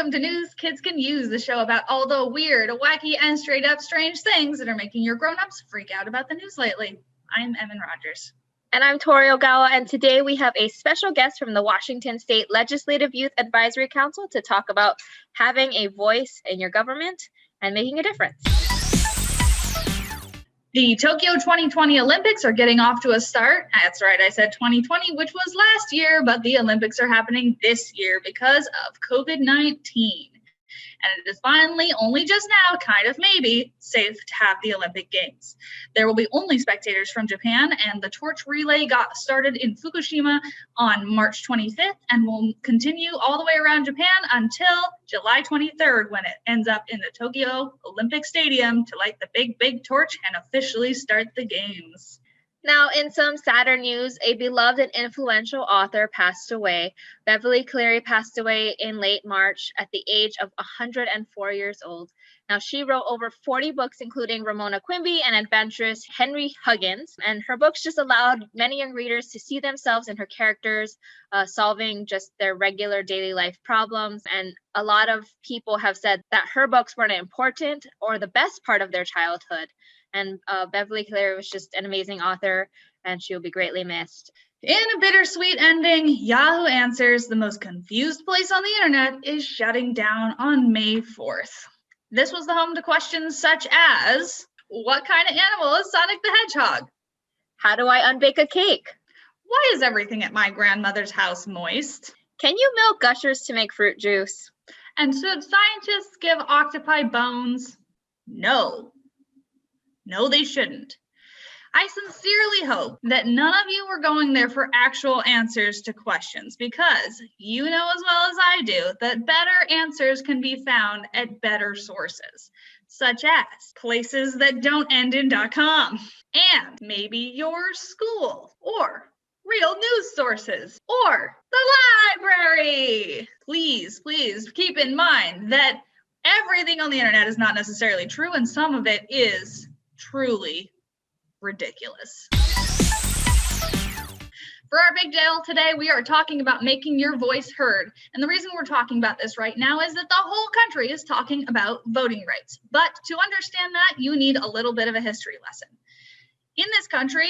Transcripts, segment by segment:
Welcome to News Kids Can Use, the show about all the weird, wacky, and straight up strange things that are making your grown-ups freak out about the news lately. I'm Evan Rogers. And I'm Tori Ogawa, and today we have a special guest from the Washington State Legislative Youth Advisory Council to talk about having a voice in your government and making a difference. The Tokyo 2020 Olympics are getting off to a start. That's right, I said 2020, which was last year, but the Olympics are happening this year because of COVID-19. And it is finally, only just now, kind of maybe, safe to have the Olympic Games. There will be only spectators from Japan, and the torch relay got started in Fukushima on March 25th and will continue all the way around Japan until July 23rd, when it ends up in the Tokyo Olympic Stadium to light the big torch and officially start the games. Now, in some sadder news, a beloved and influential author passed away. Beverly Cleary passed away in late March at the age of 104 years old. Now, she wrote over 40 books, including Ramona Quimby and Adventurous Henry Huggins. And her books just allowed many young readers to see themselves in her characters, solving just their regular daily life problems. And a lot of people have said that her books were an important or the best part of their childhood. And Beverly Cleary was just an amazing author, and she will be greatly missed. In a bittersweet ending, Yahoo Answers, the most confused place on the internet, is shutting down on May 4th. This was the home to questions such as, what kind of animal is Sonic the Hedgehog? How do I unbake a cake? Why is everything at my grandmother's house moist? Can you milk gushers to make fruit juice? And should scientists give octopi bones? No. No, they shouldn't. I sincerely hope that none of you were going there for actual answers to questions, because you know as well as I do that better answers can be found at better sources, such as places that don't end in .com, and maybe your school, or real news sources, or the library. Please keep in mind that everything on the internet is not necessarily true, and some of it is truly ridiculous. For our big deal today, we are talking about making your voice heard. And the reason we're talking about this right now is that the whole country is talking about voting rights. But to understand that, you need a little bit of a history lesson. In this country,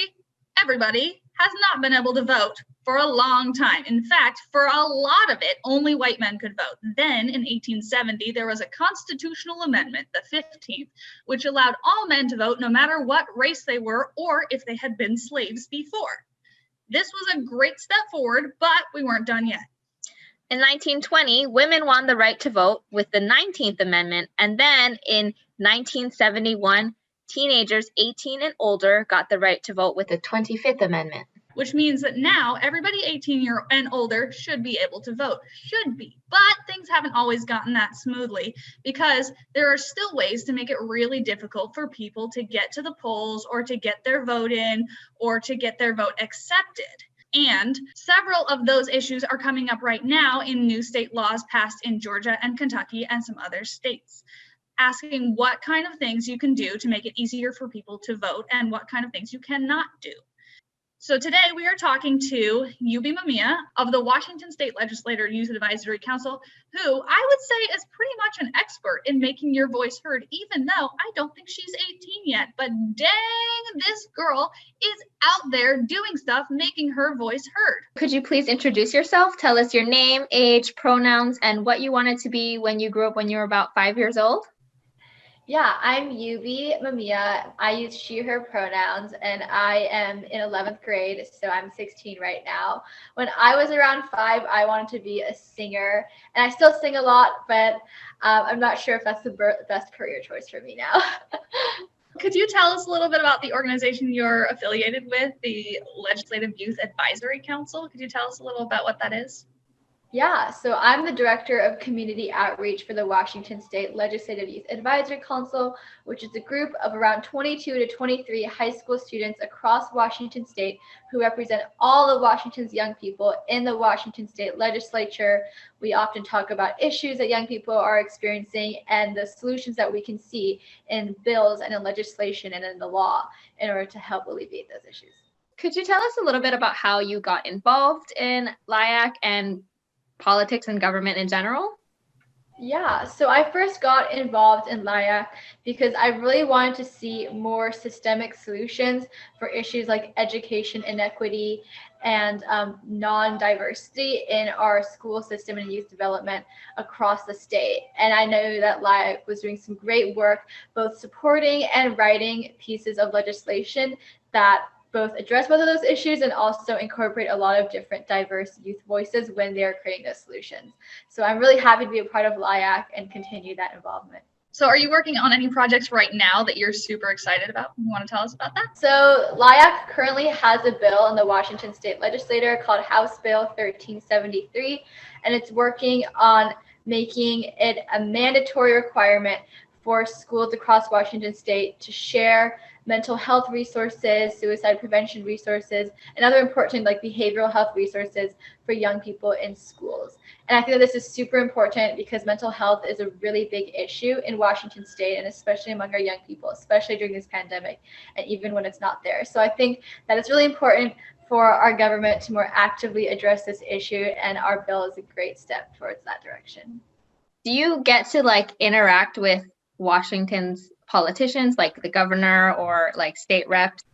everybody has not been able to vote for a long time. In fact, for a lot of it, only white men could vote. Then in 1870, there was a constitutional amendment, the 15th, which allowed all men to vote no matter what race they were or if they had been slaves before. This was a great step forward, but we weren't done yet. In 1920, women won the right to vote with the 19th Amendment, and then in 1971, teenagers 18 and older got the right to vote with the 25th Amendment. Which means that now everybody 18 and older should be able to vote. Should be. But things haven't always gotten that smoothly, because there are still ways to make it really difficult for people to get to the polls or to get their vote in or to get their vote accepted. And several of those issues are coming up right now in new state laws passed in Georgia and Kentucky and some other states, asking what kind of things you can do to make it easier for people to vote and what kind of things you cannot do. So today we are talking to Yubi Mamiya of the Washington State Legislative Youth Advisory Council, who I would say is pretty much an expert in making your voice heard, even though I don't think she's 18 yet. But dang, this girl is out there doing stuff, making her voice heard. Could you please introduce yourself? Tell us your name, age, pronouns, and what you wanted to be when you grew up when you were about 5 years old. Yeah, I'm Yubi Mamiya. I use she, her pronouns, and I am in 11th grade, so I'm 16 right now. When I was around 5, I wanted to be a singer, and I still sing a lot, but I'm not sure if that's the best career choice for me now. Could you tell us a little bit about the organization you're affiliated with, the Legislative Youth Advisory Council? Could you tell us a little about what that is? Yeah, so I'm the Director of Community Outreach for the Washington State Legislative Youth Advisory Council, which is a group of around 22 to 23 high school students across Washington State who represent all of Washington's young people in the Washington State Legislature. We often talk about issues that young people are experiencing and the solutions that we can see in bills and in legislation and in the law in order to help alleviate those issues. Could you tell us a little bit about how you got involved in LYAC and politics and government in general? Yeah, so I first got involved in LYAC because I really wanted to see more systemic solutions for issues like education inequity and non-diversity in our school system and youth development across the state. And I know that LYAC was doing some great work, both supporting and writing pieces of legislation that both address both of those issues and also incorporate a lot of different diverse youth voices when they're creating those solutions. So I'm really happy to be a part of LYAC and continue that involvement. So are you working on any projects right now that you're super excited about? You want to tell us about that? So LYAC currently has a bill in the Washington State Legislature called House Bill 1373, and it's working on making it a mandatory requirement for schools across Washington State to share mental health resources, suicide prevention resources, and other important like behavioral health resources for young people in schools. And I think that this is super important because mental health is a really big issue in Washington State and especially among our young people, especially during this pandemic and even when it's not there. So I think that it's really important for our government to more actively address this issue, and our bill is a great step towards that direction. Do you get to like interact with Washington's politicians like the governor or like state reps?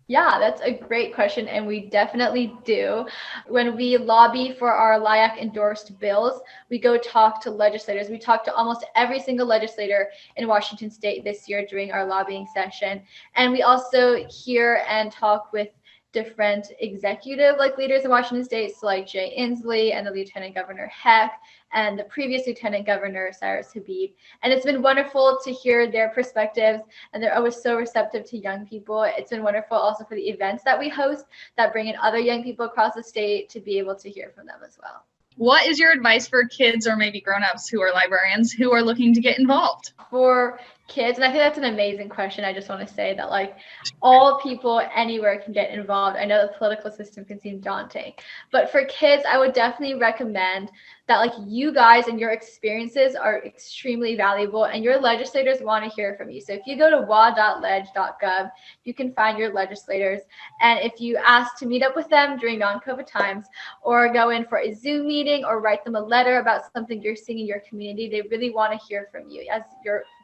Yeah, that's a great question, and we definitely do. When we lobby for our LYAC endorsed bills, we go talk to legislators. We talk to almost every single legislator in Washington State this year during our lobbying session. And we also hear and talk with different executive leaders in Washington State, so like Jay Inslee and the Lieutenant Governor Heck and the previous Lieutenant Governor Cyrus Habib. And it's been wonderful to hear their perspectives, and they're always so receptive to young people. It's been wonderful also for the events that we host that bring in other young people across the state to be able to hear from them as well. What is your advice for kids or maybe grown-ups who are librarians who are looking to get involved? For kids, and I think that's an amazing question. I just want to say that like all people anywhere can get involved. I know the political system can seem daunting, but for kids, I would definitely recommend that like you guys and your experiences are extremely valuable and your legislators want to hear from you. So if you go to wa.leg.gov, you can find your legislators. And if you ask to meet up with them during non-COVID times or go in for a Zoom meeting or write them a letter about something you're seeing in your community, they really want to hear from you as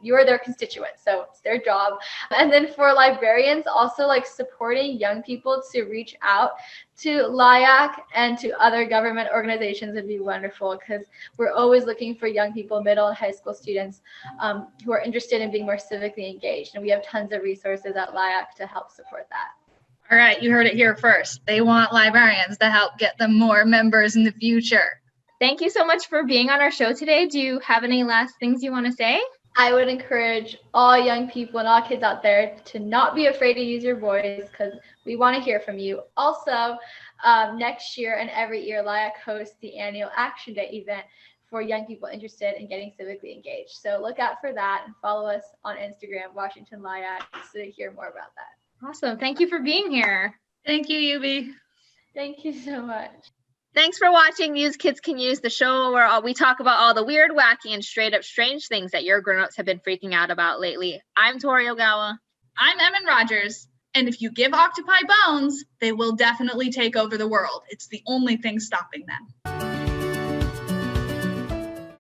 you are their constituent. So it's their job. And then for librarians, also like supporting young people to reach out to LYAC and to other government organizations would be wonderful because we're always looking for young people, middle and high school students who are interested in being more civically engaged. And we have tons of resources at LYAC to help support that. All right, you heard it here first. They want librarians to help get them more members in the future. Thank you so much for being on our show today. Do you have any last things you want to say? I would encourage all young people and all kids out there to not be afraid to use your voice because we want to hear from you. Also, next year and every year, LYAC hosts the annual Action Day event for young people interested in getting civically engaged. So look out for that and follow us on Instagram, Washington LYAC, to hear more about that. Awesome. Thank you for being here. Thank you, Yubi. Thank you so much. Thanks for watching News Kids Can Use, the show where we talk about all the weird, wacky, and straight up strange things that your grown-ups have been freaking out about lately. I'm Tori Ogawa. I'm Emin Rogers. And if you give octopi bones, they will definitely take over the world. It's the only thing stopping them.